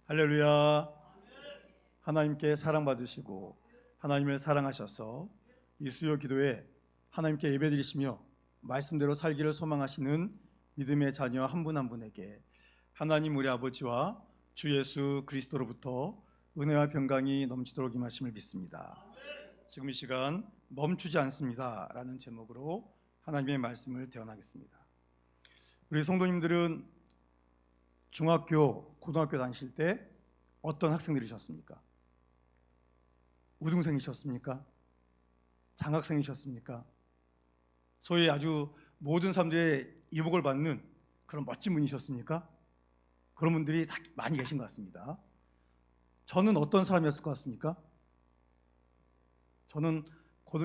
할렐루야. 하나님께 사랑받으시고 하나님을 사랑하셔서 이 수요 기도에 하나님께 예배드리시며 말씀대로 살기를 소망하시는 믿음의 자녀 한 분 한 분에게 하나님 우리 아버지와 주 예수 그리스도로부터 은혜와 평강이 넘치도록 임하심을 믿습니다. 지금 이 시간 멈추지 않습니다 라는 제목으로 하나님의 말씀을 대언하겠습니다. 우리 성도님들은 중학교, 고등학교 다니실 때 어떤 학생들이셨습니까? 우등생이셨습니까? 장학생이셨습니까? 소위 아주 모든 사람들의 이복을 받는 그런 멋진 분이셨습니까? 그런 분들이 다 많이 계신 것 같습니다. 저는 어떤 사람이었을 것 같습니까?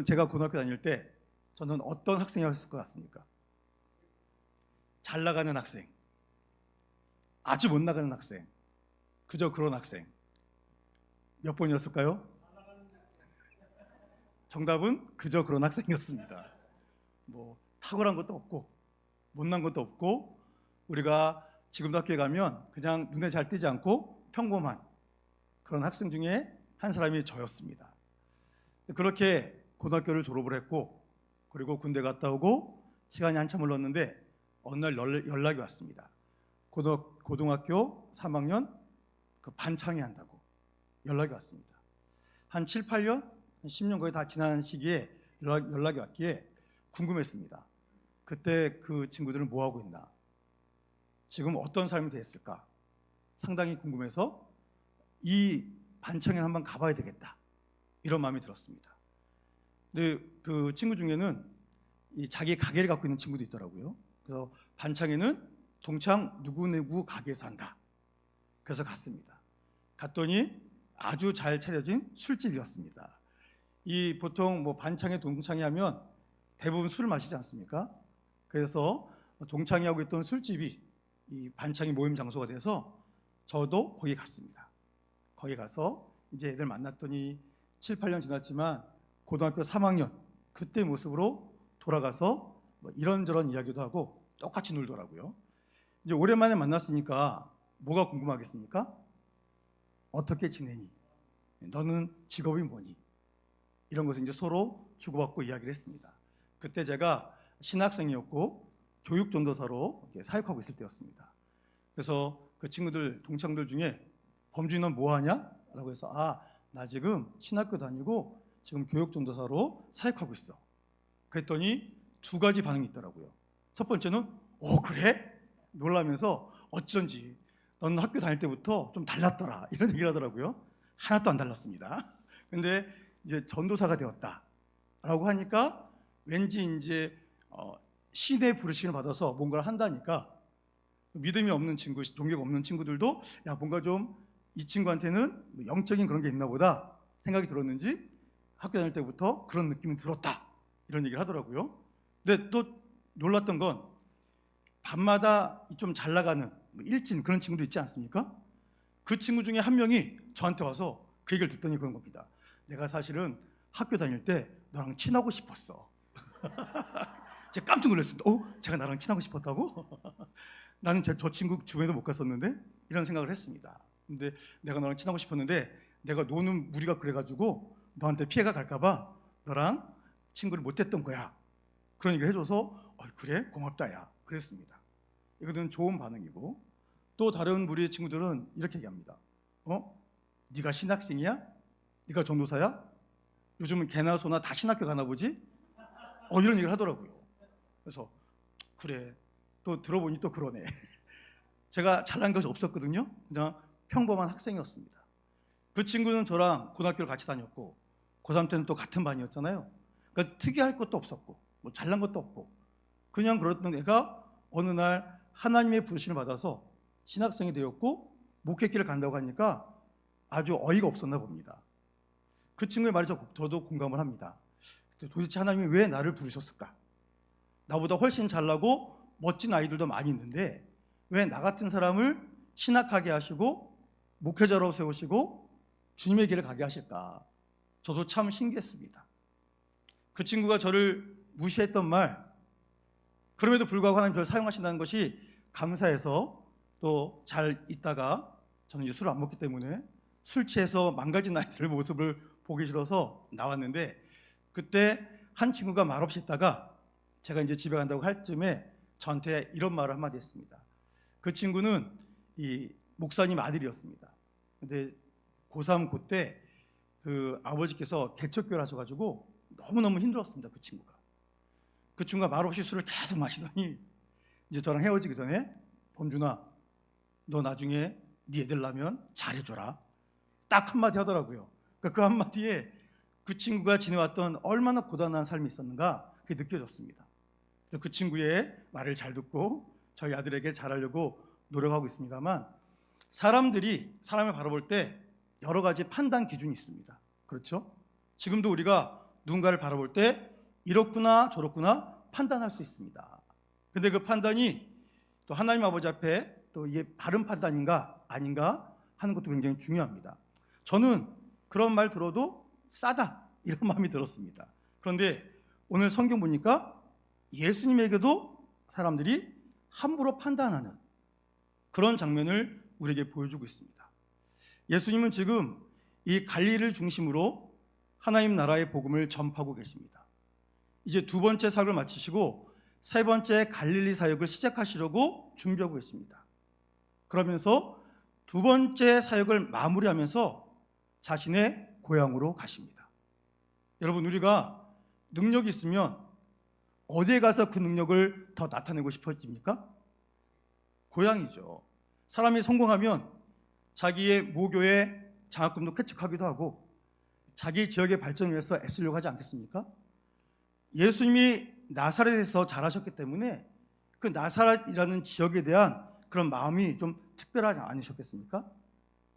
제가 고등학교 다닐 때 저는 어떤 학생이었을 것 같습니까? 잘 나가는 학생, 아주 못 나가는 학생, 그저 그런 학생. 몇 번이었을까요? 정답은 그저 그런 학생이었습니다. 뭐 탁월한 것도 없고 못난 것도 없고, 우리가 지금도 학교에 가면 그냥 눈에 잘 띄지 않고 평범한 그런 학생 중에 한 사람이 저였습니다. 그렇게 고등학교를 졸업을 했고, 그리고 군대 갔다 오고 시간이 한참 흘렀는데 어느 날 연락이 왔습니다. 고등학교 3학년 그 반창회 한다고 연락이 왔습니다. 한 7, 8년, 10년 거의 다 지난 시기에 연락이 왔기에 궁금했습니다. 그때 그 친구들은 뭐 하고 있나? 지금 어떤 삶이 됐을까? 상당히 궁금해서 이 반창회 한번 가봐야 되겠다, 이런 마음이 들었습니다. 근데 그 친구 중에는 이 자기 가게를 갖고 있는 친구도 있더라고요. 그래서 반창회는 동창 누구누구 가게에서 한다. 그래서 갔습니다. 갔더니 아주 잘 차려진 술집이었습니다. 이 보통 뭐 반창회, 동창회 하면 대부분 술을 마시지 않습니까? 그래서 동창회 하고 있던 술집이 이 반창회 모임 장소가 돼서 저도 거기 갔습니다. 거기 가서 이제 애들 만났더니 7, 8년 지났지만 고등학교 3학년 그때 모습으로 돌아가서 뭐 이런저런 이야기도 하고 똑같이 놀더라고요. 이제 오랜만에 만났으니까 뭐가 궁금하겠습니까? 어떻게 지내니? 너는 직업이 뭐니? 이런 것을 이제 서로 주고받고 이야기를 했습니다. 그때 제가 신학생이었고 교육전도사로 사역하고 있을 때였습니다. 그래서 그 친구들, 동창들 중에 범준이 넌 뭐 하냐? 라고 해서 나 지금 신학교 다니고 지금 교육전도사로 사역하고 있어. 그랬더니 두 가지 반응이 있더라고요. 첫 번째는 그래? 놀라면서 어쩐지 넌 학교 다닐 때부터 좀 달랐더라, 이런 얘기를 하더라고요. 하나도 안 달랐습니다. 근데 이제 전도사가 되었다라고 하니까 왠지 이제 신의 부르심을 받아서 뭔가를 한다니까 믿음이 없는 친구, 동기가 없는 친구들도 야, 뭔가 좀 이 친구한테는 영적인 그런 게 있나 보다 생각이 들었는지 학교 다닐 때부터 그런 느낌이 들었다, 이런 얘기를 하더라고요. 근데 또 놀랐던 건 밤마다 좀 잘 나가는 일진 그런 친구도 있지 않습니까? 그 친구 중에 한 명이 저한테 와서 그 얘기를 듣더니 그런 겁니다. 내가 사실은 학교 다닐 때 너랑 친하고 싶었어. 제가 깜짝 놀랐습니다. 제가 나랑 친하고 싶었다고? 나는 저 친구 주변에도 못 갔었는데, 이런 생각을 했습니다. 근데 내가 너랑 친하고 싶었는데 내가 노는 무리가 그래가지고 너한테 피해가 갈까봐 너랑 친구를 못했던 거야. 그런 얘기를 해줘서 그래? 고맙다 야, 그랬습니다. 이거는 좋은 반응이고, 또 다른 무리의 친구들은 이렇게 얘기합니다. 네가 신학생이야? 네가 전도사야? 요즘은 개나 소나 다 신학교 가나 보지? 이런 얘기를 하더라고요. 그래서 그래, 또 들어보니 또 그러네. 제가 잘난 것이 없었거든요. 그냥 평범한 학생이었습니다. 그 친구는 저랑 고등학교를 같이 다녔고 고3 때는 또 같은 반이었잖아요. 그러니까 특이할 것도 없었고 뭐 잘난 것도 없고 그냥 그랬던 애가 어느 날 하나님의 부르심을 받아서 신학생이 되었고 목회길을 간다고 하니까 아주 어이가 없었나 봅니다. 그 친구의 말에 저도 공감을 합니다. 도대체 하나님이 왜 나를 부르셨을까? 나보다 훨씬 잘나고 멋진 아이들도 많이 있는데 왜 나 같은 사람을 신학하게 하시고 목회자로 세우시고 주님의 길을 가게 하실까? 저도 참 신기했습니다. 그 친구가 저를 무시했던 말, 그럼에도 불구하고 하나님 저를 사용하신다는 것이 감사해서 또 잘 있다가 저는 이제 술을 안 먹기 때문에 술 취해서 망가진 아이들 모습을 보기 싫어서 나왔는데, 그때 한 친구가 말없이 있다가 제가 이제 집에 간다고 할 쯤에 저한테 이런 말을 한마디 했습니다. 그 친구는 이 목사님 아들이었습니다. 근데 고3 그때 그 아버지께서 개척교를 하셔가지고 너무너무 힘들었습니다. 그 친구가 말없이 술을 계속 마시더니 이제 저랑 헤어지기 전에, 범준아, 너 나중에 네 애들 낳으면 잘해줘라, 딱 한마디 하더라고요. 그러니까 그 한마디에 그 친구가 지내왔던 얼마나 고단한 삶이 있었는가 그게 느껴졌습니다. 그래서 그 친구의 말을 잘 듣고 저희 아들에게 잘하려고 노력하고 있습니다만, 사람을 바라볼 때 여러 가지 판단 기준이 있습니다. 그렇죠? 지금도 우리가 누군가를 바라볼 때 이렇구나 저렇구나 판단할 수 있습니다. 근데 그 판단이 또 하나님 아버지 앞에 또 이게 바른 판단인가 아닌가 하는 것도 굉장히 중요합니다. 저는 그런 말 들어도 싸다 이런 마음이 들었습니다. 그런데 오늘 성경 보니까 예수님에게도 사람들이 함부로 판단하는 그런 장면을 우리에게 보여주고 있습니다. 예수님은 지금 이 갈릴리를 중심으로 하나님 나라의 복음을 전파하고 계십니다. 이제 두 번째 사역을 마치시고 세 번째 갈릴리 사역을 시작하시려고 준비하고 있습니다. 그러면서 두 번째 사역을 마무리하면서 자신의 고향으로 가십니다. 여러분, 우리가 능력이 있으면 어디에 가서 그 능력을 더 나타내고 싶어집니까? 고향이죠. 사람이 성공하면 자기의 모교의 장학금도 쾌척하기도 하고 자기 지역의 발전을 위해서 애쓰려고 하지 않겠습니까? 예수님이 나사렛에서 자라셨기 때문에 그 나사렛이라는 지역에 대한 그런 마음이 좀 특별하지 않으셨겠습니까?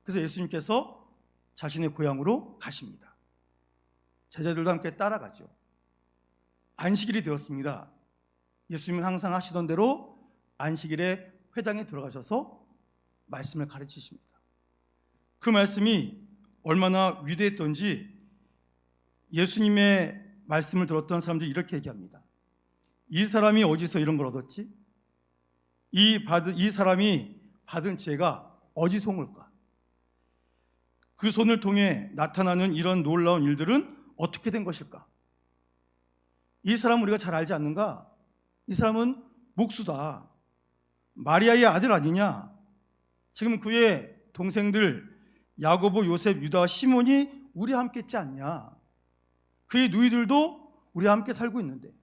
그래서 예수님께서 자신의 고향으로 가십니다. 제자들도 함께 따라가죠. 안식일이 되었습니다. 예수님은 항상 하시던 대로 안식일에 회당에 들어가셔서 말씀을 가르치십니다. 그 말씀이 얼마나 위대했던지 예수님의 말씀을 들었던 사람들이 이렇게 얘기합니다. 이 사람이 어디서 이런 걸 얻었지? 이 사람이 받은 지혜가 어디서 온 걸까? 그 손을 통해 나타나는 이런 놀라운 일들은 어떻게 된 것일까? 이 사람은 우리가 잘 알지 않는가? 이 사람은 목수다. 마리아의 아들 아니냐? 지금 그의 동생들 야고보, 요셉, 유다, 시몬이 우리와 함께 있지 않냐? 그의 누이들도 우리와 함께 살고 있는데,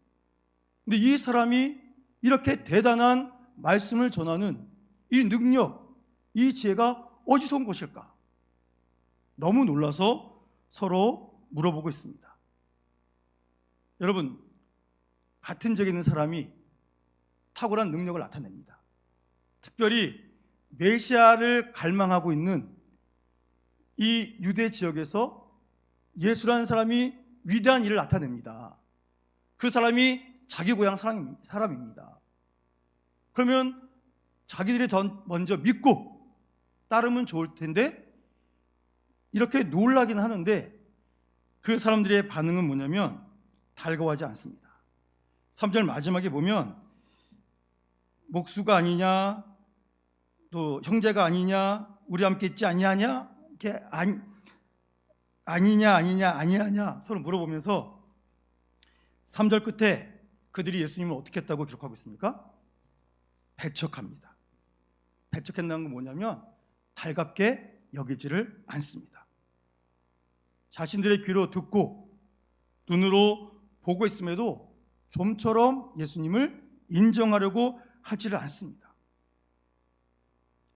근데 이 사람이 이렇게 대단한 말씀을 전하는 이 능력, 이 지혜가 어디서 온 것일까? 너무 놀라서 서로 물어보고 있습니다. 여러분, 같은 지역에 있는 사람이 탁월한 능력을 나타냅니다. 특별히 메시아를 갈망하고 있는 이 유대 지역에서 예수라는 사람이 위대한 일을 나타냅니다. 그 사람이 자기 고향 사람입니다. 그러면 자기들이 더 먼저 믿고 따르면 좋을 텐데 이렇게 놀라긴 하는데 그 사람들의 반응은 뭐냐면 달가워하지 않습니다. 3절 마지막에 보면 목수가 아니냐, 또 형제가 아니냐, 우리 함께 있지 아니하냐, 이렇게 아니하냐 서로 물어보면서 3절 끝에 그들이 예수님을 어떻게 했다고 기록하고 있습니까? 배척합니다. 배척한다는 건 뭐냐면 달갑게 여기지를 않습니다. 자신들의 귀로 듣고 눈으로 보고 있음에도 좀처럼 예수님을 인정하려고 하지를 않습니다.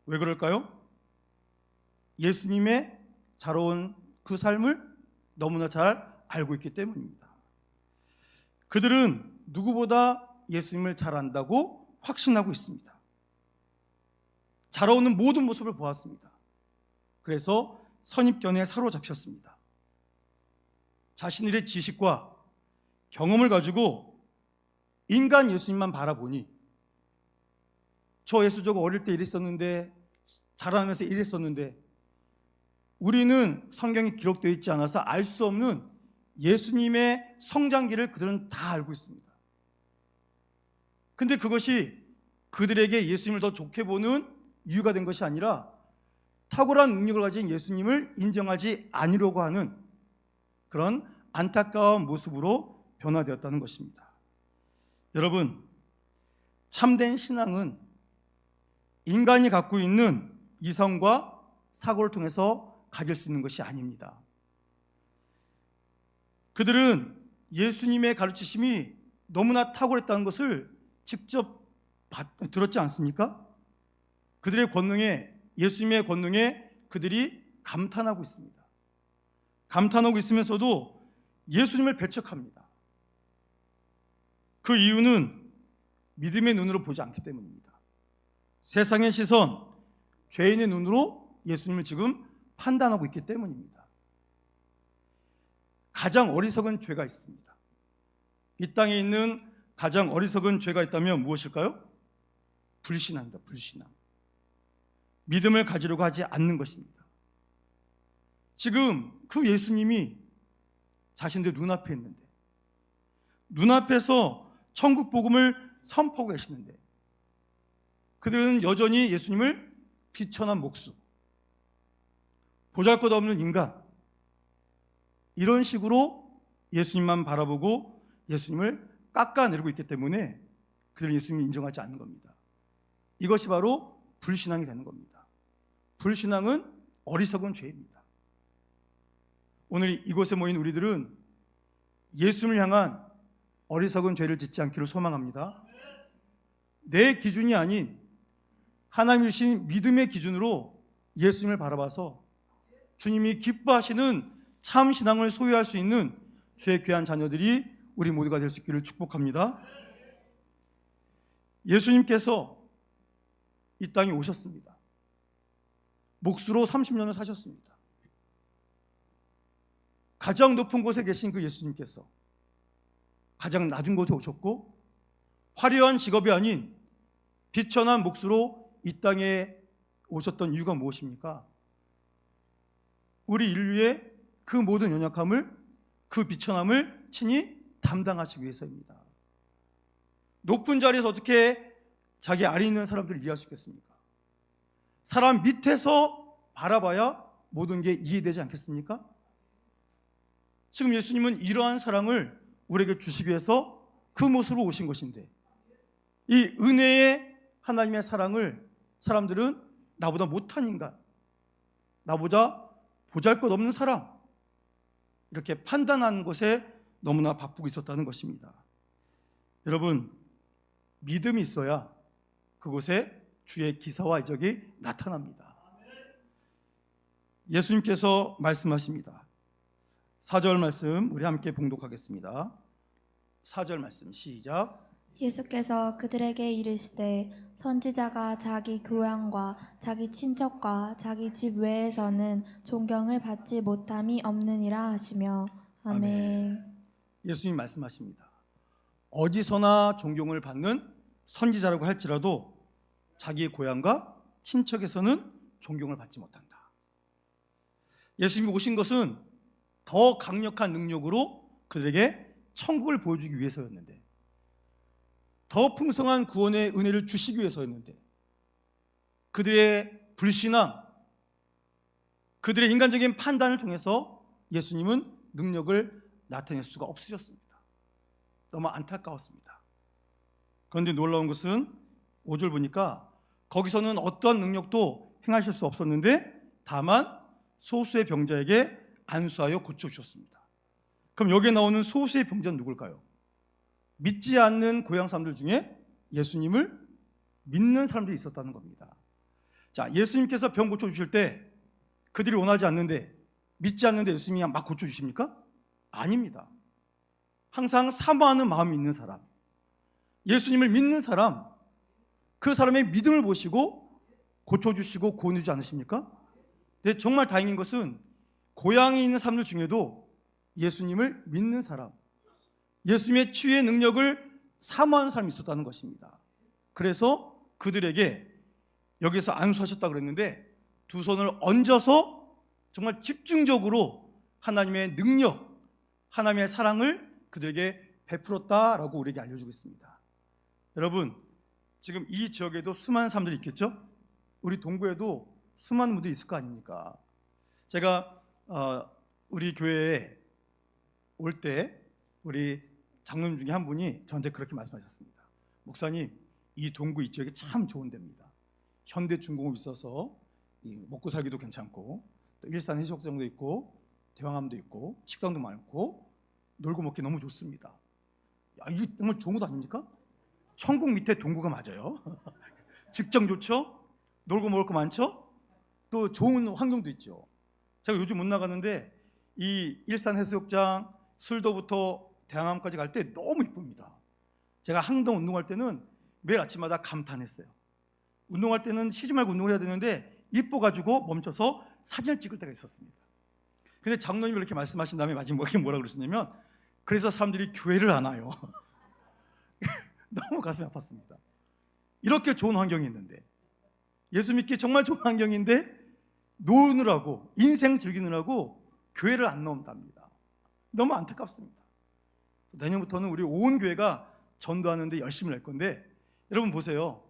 왜 그럴까요? 예수님의 자라온 그 삶을 너무나 잘 알고 있기 때문입니다. 그들은 누구보다 예수님을 잘 안다고 확신하고 있습니다. 자라오는 모든 모습을 보았습니다. 그래서 선입견에 사로잡혔습니다. 자신들의 지식과 경험을 가지고 인간 예수님만 바라보니 저 예수 저거 어릴 때 이랬었는데 자라면서 이랬었는데 우리는 성경이 기록되어 있지 않아서 알 수 없는 예수님의 성장기를 그들은 다 알고 있습니다. 근데 그것이 그들에게 예수님을 더 좋게 보는 이유가 된 것이 아니라 탁월한 능력을 가진 예수님을 인정하지 않으려고 하는 그런 안타까운 모습으로 변화되었다는 것입니다. 여러분, 참된 신앙은 인간이 갖고 있는 이성과 사고를 통해서 가질 수 있는 것이 아닙니다. 그들은 예수님의 가르치심이 너무나 탁월했다는 것을 직접 들었지 않습니까? 그들의 권능에, 예수님의 권능에 그들이 감탄하고 있습니다. 감탄하고 있으면서도 예수님을 배척합니다. 그 이유는 믿음의 눈으로 보지 않기 때문입니다. 세상의 시선, 죄인의 눈으로 예수님을 지금 판단하고 있기 때문입니다. 가장 어리석은 죄가 있습니다. 이 땅에 있는 가장 어리석은 죄가 있다면 무엇일까요? 불신앙입니다. 불신앙. 믿음을 가지려고 하지 않는 것입니다. 지금 그 예수님이 자신들 눈앞에 있는데, 눈앞에서 천국 복음을 선포하고 계시는데, 그들은 여전히 예수님을 비천한 목수, 보잘것없는 인간, 이런 식으로 예수님만 바라보고 예수님을 깎아내리고 있기 때문에 그들은 예수님을 인정하지 않는 겁니다. 이것이 바로 불신앙이 되는 겁니다. 불신앙은 어리석은 죄입니다. 오늘 이곳에 모인 우리들은 예수님을 향한 어리석은 죄를 짓지 않기를 소망합니다. 내 기준이 아닌 하나님이 주신 믿음의 기준으로 예수님을 바라봐서 주님이 기뻐하시는 참 신앙을 소유할 수 있는 주의 귀한 자녀들이 우리 모두가 될 수 있기를 축복합니다. 예수님께서 이 땅에 오셨습니다. 목수로 30년을 사셨습니다. 가장 높은 곳에 계신 그 예수님께서 가장 낮은 곳에 오셨고, 화려한 직업이 아닌 비천한 목수로 이 땅에 오셨던 이유가 무엇입니까? 우리 인류의 그 모든 연약함을, 그 비천함을 친히 담당하시기 위해서입니다. 높은 자리에서 어떻게 자기 아래 있는 사람들을 이해할 수 있겠습니까? 사람 밑에서 바라봐야 모든 게 이해되지 않겠습니까? 지금 예수님은 이러한 사랑을 우리에게 주시기 위해서 그 모습으로 오신 것인데, 이 은혜의 하나님의 사랑을 사람들은 나보다 못한 인간, 나보다 보잘것없는 사람, 이렇게 판단하는 것에 너무나 바쁘고 있었다는 것입니다. 여러분, 믿음이 있어야 그곳에 주의 기사와 이적이 나타납니다. 예수님께서 말씀하십니다. 4절 말씀 우리 함께 봉독하겠습니다. 4절 말씀 시작. 예수께서 그들에게 이르시되 선지자가 자기 교양과 자기 친척과 자기 집 외에서는 존경을 받지 못함이 없느니라 하시며. 아멘. 예수님 말씀하십니다. 어디서나 존경을 받는 선지자라고 할지라도 자기의 고향과 친척에서는 존경을 받지 못한다. 예수님이 오신 것은 더 강력한 능력으로 그들에게 천국을 보여주기 위해서였는데, 더 풍성한 구원의 은혜를 주시기 위해서였는데, 그들의 불신앙, 그들의 인간적인 판단을 통해서 예수님은 능력을 나타낼 수가 없으셨습니다. 너무 안타까웠습니다. 그런데 놀라운 것은 5절 보니까 거기서는 어떤 능력도 행하실 수 없었는데 다만 소수의 병자에게 안수하여 고쳐주셨습니다. 그럼 여기에 나오는 소수의 병자는 누굴까요? 믿지 않는 고향 사람들 중에 예수님을 믿는 사람들이 있었다는 겁니다. 자, 예수님께서 병 고쳐주실 때 그들이 원하지 않는데, 믿지 않는데 예수님이 그냥 막 고쳐주십니까? 아닙니다. 항상 사모하는 마음이 있는 사람, 예수님을 믿는 사람, 그 사람의 믿음을 보시고 고쳐주시고 구원해주지 않으십니까? 근데 정말 다행인 것은 고향에 있는 사람들 중에도 예수님을 믿는 사람, 예수님의 치유의 능력을 사모하는 사람이 있었다는 것입니다. 그래서 그들에게 여기서 안수하셨다고 그랬는데 두 손을 얹어서 정말 집중적으로 하나님의 능력, 하나님의 사랑을 그들에게 베풀었다라고 우리에게 알려주고 있습니다. 여러분, 지금 이 지역에도 수많은 사람들이 있겠죠? 우리 동구에도 수많은 분들이 있을 거 아닙니까? 제가 우리 교회에 올 때 우리 장로님 중에 한 분이 저한테 그렇게 말씀하셨습니다. 목사님, 이 동구 이쪽이 참 좋은 데입니다. 현대중공업 있어서 먹고 살기도 괜찮고, 또 일산 해수욕장도 있고, 대왕암도 있고, 식당도 많고, 놀고 먹기 너무 좋습니다. 야, 이게 정말 좋은 곳 아닙니까? 천국 밑에 동구가 맞아요. 직장 좋죠? 놀고 먹을 거 많죠? 또 좋은 환경도 있죠. 제가 요즘 못 나가는데 이 일산 해수욕장 술도부터 대왕암까지 갈 때 너무 이쁩니다. 제가 항동 운동할 때는 매일 아침마다 감탄했어요. 운동할 때는 쉬지 말고 운동을 해야 되는데 이뻐가지고 멈춰서 사진을 찍을 때가 있었습니다. 근데 장로님이 이렇게 말씀하신 다음에 마지막에 뭐라고 그러셨냐면, 그래서 사람들이 교회를 안 와요. 너무 가슴이 아팠습니다. 이렇게 좋은 환경이 있는데, 예수 믿기 정말 좋은 환경인데 노느라고, 인생 즐기느라고 교회를 안 나온답니다. 너무 안타깝습니다. 내년부터는 우리 온 교회가 전도하는데 열심히 할 건데, 여러분 보세요.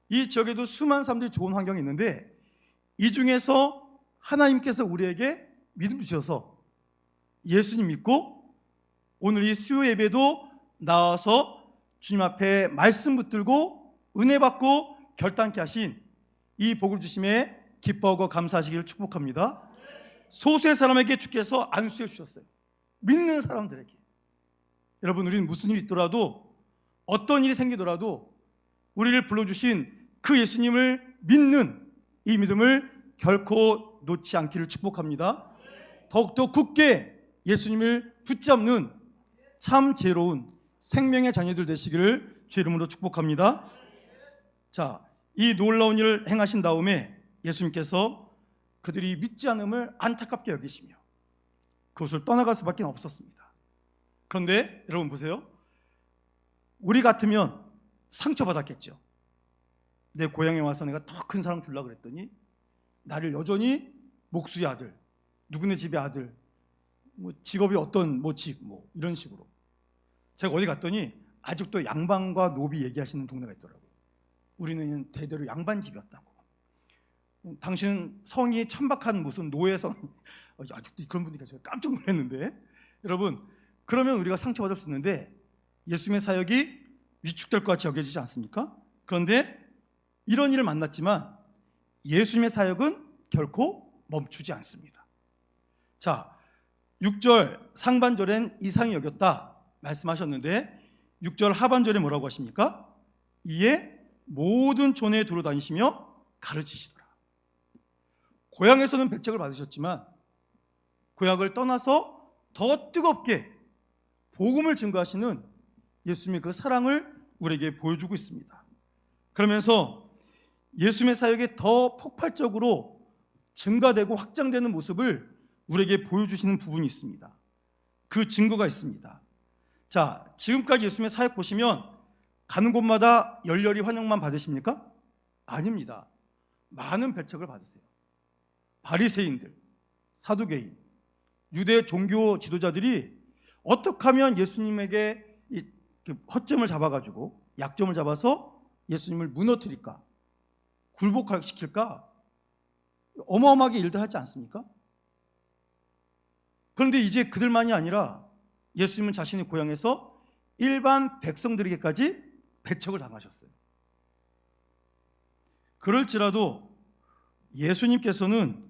이 지역에도 수많은 사람들이 좋은 환경이 있는데, 이 중에서 하나님께서 우리에게 믿음 주셔서 예수님 믿고 오늘 이 수요 예배도 나와서 주님 앞에 말씀 붙들고 은혜 받고 결단케 하신 이 복을 주심에 기뻐하고 감사하시기를 축복합니다. 소수의 사람에게 주께서 안수해 주셨어요. 믿는 사람들에게. 여러분, 우리는 무슨 일이 있더라도, 어떤 일이 생기더라도 우리를 불러주신 그 예수님을 믿는 이 믿음을 결코 놓지 않기를 축복합니다. 더욱더 굳게 예수님을 붙잡는 참 지혜로운 생명의 자녀들 되시기를 주 이름으로 축복합니다. 자, 이 놀라운 일을 행하신 다음에 예수님께서 그들이 믿지 않음을 안타깝게 여기시며 그곳을 떠나갈 수밖에 없었습니다. 그런데 여러분 보세요. 우리 같으면 상처받았겠죠. 내 고향에 와서 내가 더 큰 사랑 주려고 그랬더니 나를 여전히 목수의 아들, 누구네 집의 아들, 뭐 직업이 어떤 집 이런 식으로. 제가 어디 갔더니 아직도 양반과 노비 얘기하시는 동네가 있더라고요. 우리는 대대로 양반집이었다고. 당신 성이 천박한 무슨 노예성, 아직도 그런 분들이 계셔서 깜짝 놀랐는데, 여러분, 그러면 우리가 상처받을 수 있는데 예수님의 사역이 위축될 것 같이 여겨지지 않습니까? 그런데 이런 일을 만났지만 예수님의 사역은 결코 멈추지 않습니다. 자, 6절 상반절엔 이상히 여겼다 말씀하셨는데 6절 하반절에 뭐라고 하십니까? 이에 모든 촌에 돌아다니시며 가르치시더라. 고향에서는 백책을 받으셨지만 고향을 떠나서 더 뜨겁게 복음을 증거하시는 예수님의 그 사랑을 우리에게 보여주고 있습니다. 그러면서 예수님의 사역이 더 폭발적으로 증가되고 확장되는 모습을 우리에게 보여주시는 부분이 있습니다. 그 증거가 있습니다. 자, 지금까지 예수님의 사역 보시면 가는 곳마다 열렬히 환영만 받으십니까? 아닙니다. 많은 배척을 받으세요. 바리새인들, 사두개인, 유대 종교 지도자들이 어떻게 하면 예수님에게 허점을 잡아가지고 약점을 잡아서 예수님을 무너뜨릴까, 굴복시킬까, 어마어마하게 일들 하지 않습니까? 그런데 이제 그들만이 아니라 예수님은 자신의 고향에서 일반 백성들에게까지 배척을 당하셨어요. 그럴지라도 예수님께서는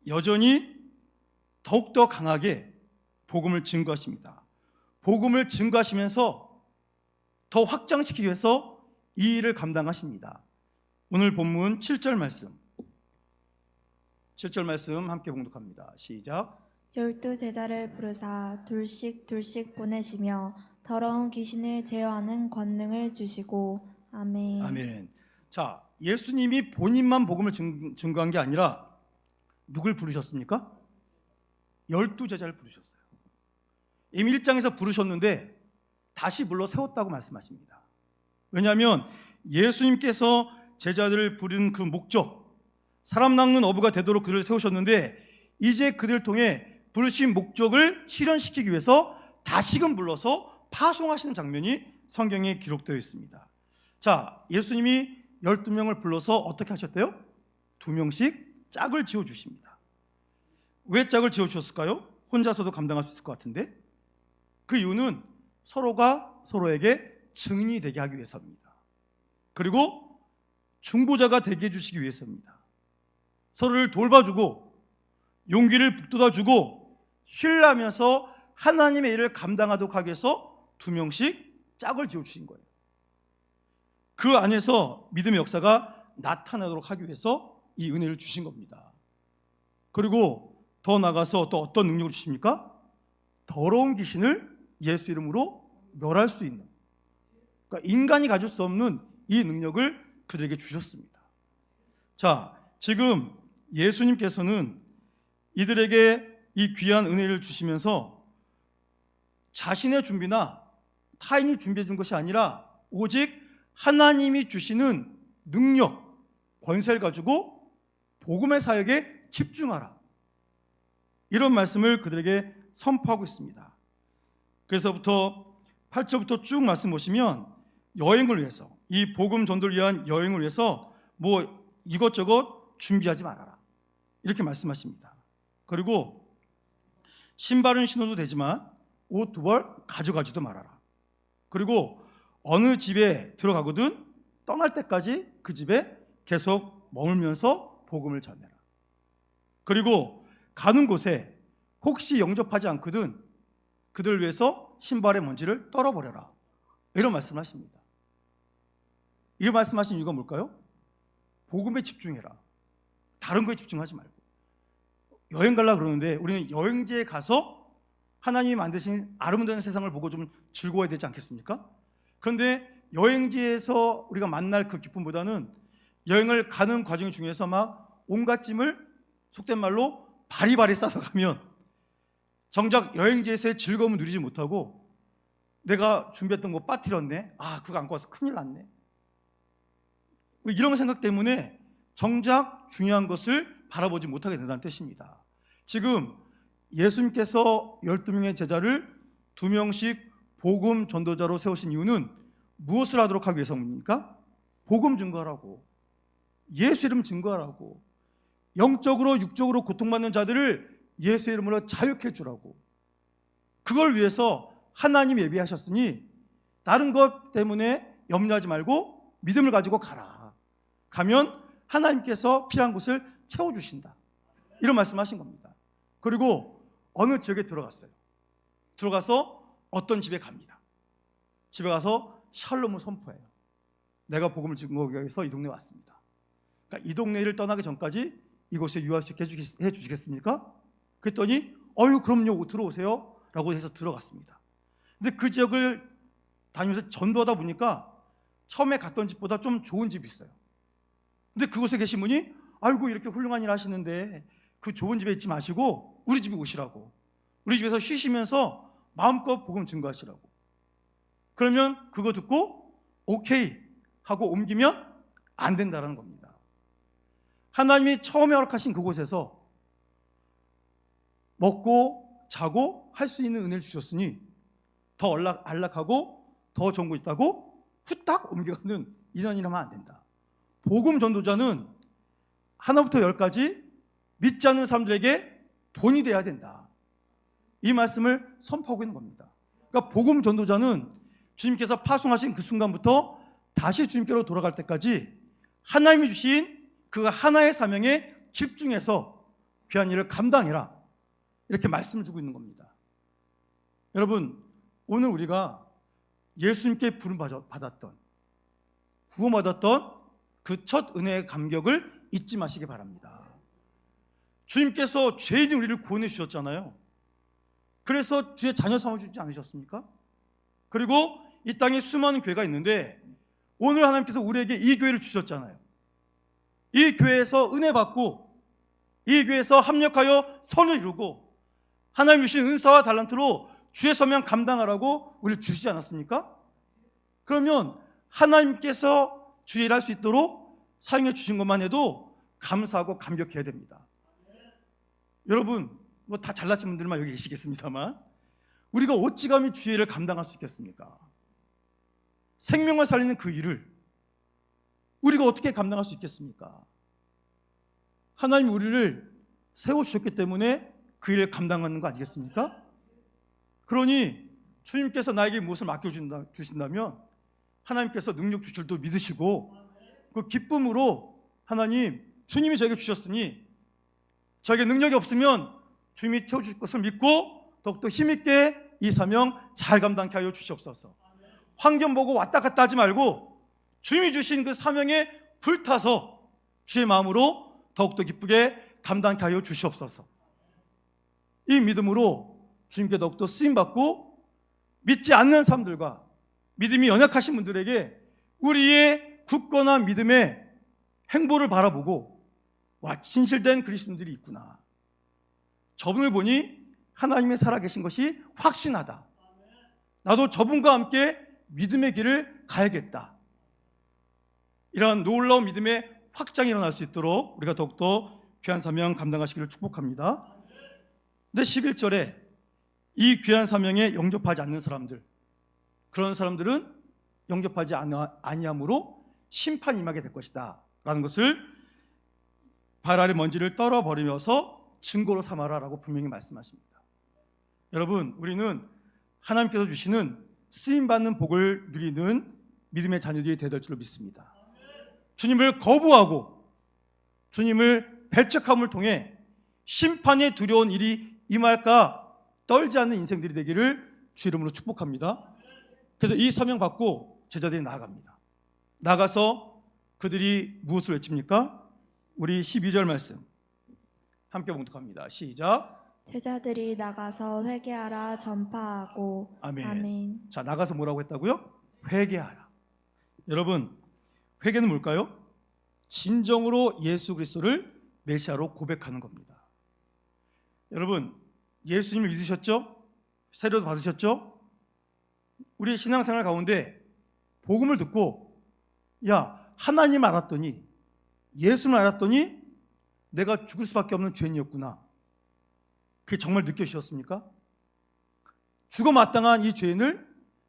여전히 더욱더 강하게 복음을 증거하십니다. 복음을 증거하시면서 더 확장시키기 위해서 이 일을 감당하십니다. 오늘 본문 7절 말씀, 7절 말씀 함께 봉독합니다. 시작. 12 제자를 부르사 둘씩 보내시며 더러운 귀신을 제어하는 권능을 주시고. 아멘. 아멘. 자, 예수님이 본인만 복음을 증거한 게 아니라 누굴 부르셨습니까? 12 제자를 부르셨어요. 이미 1장에서 부르셨는데 다시 불러 세웠다고 말씀하십니다. 왜냐하면 예수님께서 제자들을 부른 그 목적, 사람 낚는 어부가 되도록 그들을 세우셨는데 이제 그들을 통해 부르신 목적을 실현시키기 위해서 다시금 불러서 파송하시는 장면이 성경에 기록되어 있습니다. 자, 예수님이 12명을 불러서 어떻게 하셨대요? 2명씩 짝을 지어 주십니다. 왜 짝을 지어 주셨을까요? 혼자서도 감당할 수 있을 것 같은데, 그 이유는 서로가 서로에게 증인이 되게 하기 위해서입니다. 그리고 중보자가 되게 해주시기 위해서입니다. 서로를 돌봐주고 용기를 북돋아주고 신뢰하면서 하나님의 일을 감당하도록 하기 위해서 두 명씩 짝을 지어주신 거예요. 그 안에서 믿음의 역사가 나타나도록 하기 위해서 이 은혜를 주신 겁니다. 그리고 더 나아가서 또 어떤 능력을 주십니까? 더러운 귀신을 예수 이름으로 멸할 수 있는, 그러니까 인간이 가질 수 없는 이 능력을 그들에게 주셨습니다. 자, 지금 예수님께서는 이들에게 이 귀한 은혜를 주시면서 자신의 준비나 타인이 준비해 준 것이 아니라 오직 하나님이 주시는 능력, 권세를 가지고 복음의 사역에 집중하라, 이런 말씀을 그들에게 선포하고 있습니다. 그래서부터 8절부터 쭉 말씀 보시면 여행을 위해서, 이 복음 전도를 위한 여행을 위해서 뭐 이것저것 준비하지 말아라, 이렇게 말씀하십니다. 그리고 신발은 신어도 되지만 옷 2벌 가져가지도 말아라. 그리고 어느 집에 들어가거든 떠날 때까지 그 집에 계속 머물면서 복음을 전해라. 그리고 가는 곳에 혹시 영접하지 않거든 그들을 위해서 신발의 먼지를 떨어버려라, 이런 말씀을 하십니다. 이 말씀하신 이유가 뭘까요? 복음에 집중해라, 다른 거에 집중하지 말고. 여행 가려고 그러는데 우리는 여행지에 가서 하나님이 만드신 아름다운 세상을 보고 좀 즐거워야 되지 않겠습니까? 그런데 여행지에서 우리가 만날 그 기쁨보다는 여행을 가는 과정 중에서 막 온갖 짐을 속된 말로 바리바리 싸서 가면 정작 여행지에서의 즐거움을 누리지 못하고 내가 준비했던 거 빠뜨렸네, 그거 안고 와서 큰일 났네, 이런 생각 때문에 정작 중요한 것을 바라보지 못하게 된다는 뜻입니다. 지금 예수님께서 12명의 제자를 2명씩 복음 전도자로 세우신 이유는 무엇을 하도록 하기 위해서입니까? 복음 증거하라고, 예수 이름 증거하라고, 영적으로 육적으로 고통받는 자들을 예수 이름으로 자유케 해주라고. 그걸 위해서 하나님 예비하셨으니 다른 것 때문에 염려하지 말고 믿음을 가지고 가라. 가면 하나님께서 필요한 것을 채워주신다, 이런 말씀하신 겁니다. 그리고 어느 지역에 들어갔어요. 들어가서 어떤 집에 갑니다. 집에 가서 샬롬을 선포해요. 내가 복음을 증거하기 위해서 이 동네에 왔습니다. 그러니까 이 동네를 떠나기 전까지 이곳에 유할 수 있게 해주시겠습니까? 그랬더니 그럼요, 들어오세요 라고 해서 들어갔습니다. 근데 그 지역을 다니면서 전도하다 보니까 처음에 갔던 집보다 좀 좋은 집이 있어요. 근데 그곳에 계신 분이 이렇게 훌륭한 일 하시는데 그 좋은 집에 있지 마시고 우리 집에 오시라고, 우리 집에서 쉬시면서 마음껏 복음 증거하시라고. 그러면 그거 듣고 오케이 하고 옮기면 안 된다는 겁니다. 하나님이 처음에 허락하신 그곳에서 먹고 자고 할 수 있는 은혜를 주셨으니 더 안락하고 더 좋은 거 있다고 후딱 옮겨가는 인연이라면 안 된다. 복음 전도자는 하나부터 10까지 믿지 않는 사람들에게 본이 돼야 된다, 이 말씀을 선포하고 있는 겁니다. 그러니까 복음 전도자는 주님께서 파송하신 그 순간부터 다시 주님께로 돌아갈 때까지 하나님이 주신 그 하나의 사명에 집중해서 귀한 일을 감당해라, 이렇게 말씀을 주고 있는 겁니다. 여러분, 오늘 우리가 예수님께 부름받았던, 구원받았던 그 첫 은혜의 감격을 잊지 마시기 바랍니다. 주님께서 죄인인 우리를 구원해 주셨잖아요. 그래서 주의 자녀 삼아주지 않으셨습니까? 그리고 이 땅에 수많은 교회가 있는데 오늘 하나님께서 우리에게 이 교회를 주셨잖아요. 이 교회에서 은혜 받고 이 교회에서 합력하여 선을 이루고 하나님 주신 은사와 달란트로 주의 서명 감당하라고 우리를 주시지 않았습니까? 그러면 하나님께서 주의 일할 수 있도록 사용해 주신 것만 해도 감사하고 감격해야 됩니다. 여러분, 뭐 다 잘나신 분들만 여기 계시겠습니다만 우리가 어찌 감히 주의 일을 감당할 수 있겠습니까? 생명을 살리는 그 일을 우리가 어떻게 감당할 수 있겠습니까? 하나님이 우리를 세워주셨기 때문에 그 일을 감당하는 거 아니겠습니까? 그러니 주님께서 나에게 무엇을 맡겨주신다면 하나님께서 능력 주실 줄도 믿으시고 그 기쁨으로 하나님, 주님이 저에게 주셨으니 저에게 능력이 없으면 주님이 채워주실 것을 믿고 더욱더 힘있게 이 사명 잘 감당케 하여 주시옵소서. 환경 보고 왔다 갔다 하지 말고 주님이 주신 그 사명에 불타서 주의 마음으로 더욱더 기쁘게 감당케 하여 주시옵소서. 이 믿음으로 주님께 더욱더 쓰임받고 믿지 않는 사람들과 믿음이 연약하신 분들에게 우리의 굳건한 믿음의 행보를 바라보고 와, 진실된 그리스도인들이 있구나. 저분을 보니 하나님의 살아계신 것이 확신하다. 나도 저분과 함께 믿음의 길을 가야겠다. 이러한 놀라운 믿음의 확장이 일어날 수 있도록 우리가 더욱더 귀한 사명 감당하시기를 축복합니다. 근데 11절에 이 귀한 사명에 영접하지 않는 사람들, 그런 사람들은 영접하지 아니함으로 심판이 임하게 될 것이다 라는 것을 발 아래 먼지를 떨어버리면서 증거로 삼아라 라고 분명히 말씀하십니다. 여러분, 우리는 하나님께서 주시는 쓰임받는 복을 누리는 믿음의 자녀들이 되될 줄로 믿습니다. 주님을 거부하고 주님을 배척함을 통해 심판에 두려운 일이 임할까 떨지 않는 인생들이 되기를 주 이름으로 축복합니다. 그래서 이 사명 받고 제자들이 나아갑니다. 나가서 그들이 무엇을 외칩니까? 우리 12절 말씀 함께 봉독합니다. 시작. 제자들이 나가서 회개하라 전파하고. 아멘. 아멘. 자, 나가서 뭐라고 했다고요? 회개하라. 여러분, 회개는 뭘까요? 진정으로 예수 그리스도를 메시아로 고백하는 겁니다. 여러분, 예수님을 믿으셨죠? 세례도 받으셨죠? 우리 신앙생활 가운데 복음을 듣고 야, 하나님 알았더니, 예수를 알았더니 내가 죽을 수밖에 없는 죄인이었구나. 그게 정말 느껴지셨습니까? 죽어 마땅한 이 죄인을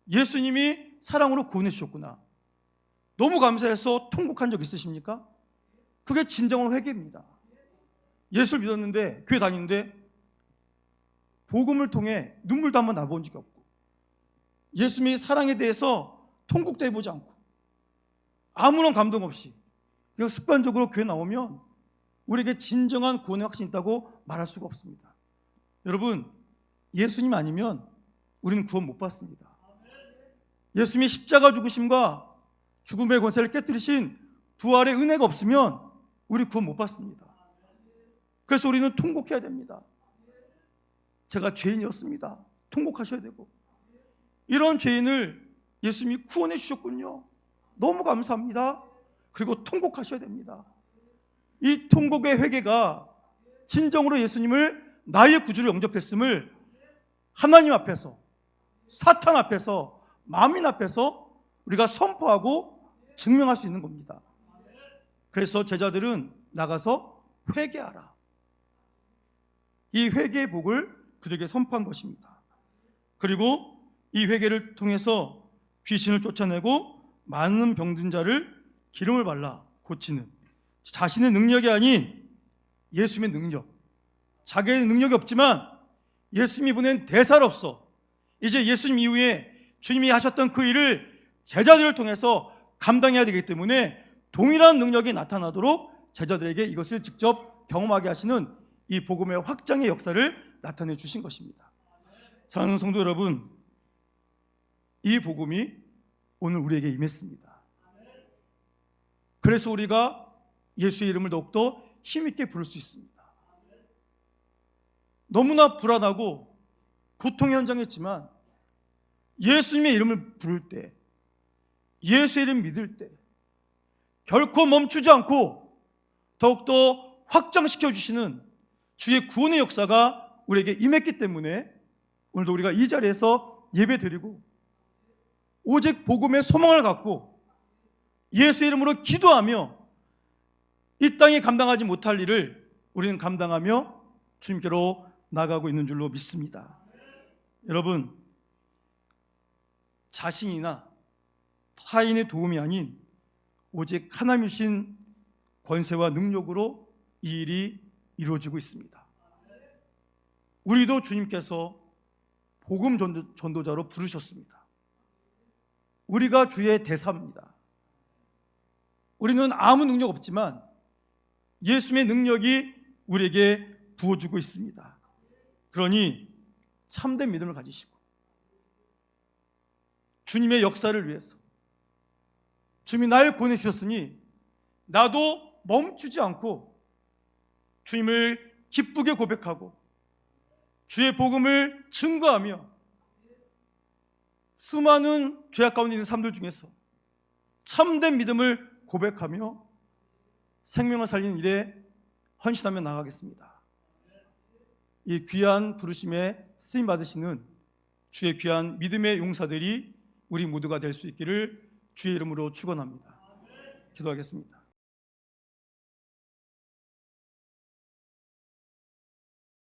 예수님이 사랑으로 구원해 주셨구나. 너무 감사해서 통곡한 적 있으십니까? 그게 진정한 회개입니다. 예수를 믿었는데, 교회 다니는데 복음을 통해 눈물도 한번 나본 적이 없고 예수님의 사랑에 대해서 통곡도 해보지 않고 아무런 감동 없이 그냥 습관적으로 교회 나오면 우리에게 진정한 구원의 확신이 있다고 말할 수가 없습니다. 여러분, 예수님 아니면 우리는 구원 못 받습니다. 예수님의 십자가 죽으심과 죽음의 권세를 깨뜨리신 부활의 은혜가 없으면 우리 구원 못 받습니다. 그래서 우리는 통곡해야 됩니다. 제가 죄인이었습니다. 통곡하셔야 되고, 이런 죄인을 예수님이 구원해 주셨군요. 너무 감사합니다. 그리고 통곡하셔야 됩니다. 이 통곡의 회개가 진정으로 예수님을 나의 구주로 영접했음을 하나님 앞에서, 사탄 앞에서, 만민 앞에서 우리가 선포하고 증명할 수 있는 겁니다. 그래서 제자들은 나가서 회개하라. 이 회개의 복을 그들에게 선포한 것입니다. 그리고 이 회개를 통해서 귀신을 쫓아내고 많은 병든 자를 기름을 발라 고치는, 자신의 능력이 아닌 예수님의 능력, 자기의 능력이 없지만 예수님이 보낸 대사로서 이제 예수님 이후에 주님이 하셨던 그 일을 제자들을 통해서 감당해야 되기 때문에 동일한 능력이 나타나도록 제자들에게 이것을 직접 경험하게 하시는 이 복음의 확장의 역사를 나타내 주신 것입니다. 사랑하는 성도 여러분, 이 복음이 오늘 우리에게 임했습니다. 그래서 우리가 예수의 이름을 더욱더 힘있게 부를 수 있습니다. 너무나 불안하고 고통의 현장이었지만 예수님의 이름을 부를 때, 예수의 이름 믿을 때 결코 멈추지 않고 더욱더 확장시켜 주시는 주의 구원의 역사가 우리에게 임했기 때문에 오늘도 우리가 이 자리에서 예배드리고 오직 복음의 소망을 갖고 예수의 이름으로 기도하며 이 땅에 감당하지 못할 일을 우리는 감당하며 주님께로 나가고 있는 줄로 믿습니다. 여러분, 자신이나 타인의 도움이 아닌 오직 하나님이 주신 권세와 능력으로 이 일이 이루어지고 있습니다. 우리도 주님께서 복음 전도자로 부르셨습니다. 우리가 주의 대사입니다. 우리는 아무 능력 없지만 예수님의 능력이 우리에게 부어주고 있습니다. 그러니 참된 믿음을 가지시고 주님의 역사를 위해서 주님이 날 보내주셨으니 나도 멈추지 않고 주님을 기쁘게 고백하고 주의 복음을 증거하며 수많은 죄악 가운데 있는 사람들 중에서 참된 믿음을 고백하며 생명을 살리는 일에 헌신하며 나가겠습니다. 이 귀한 부르심에 쓰임 받으시는 주의 귀한 믿음의 용사들이 우리 모두가 될 수 있기를 주의 이름으로 축원합니다. 기도하겠습니다.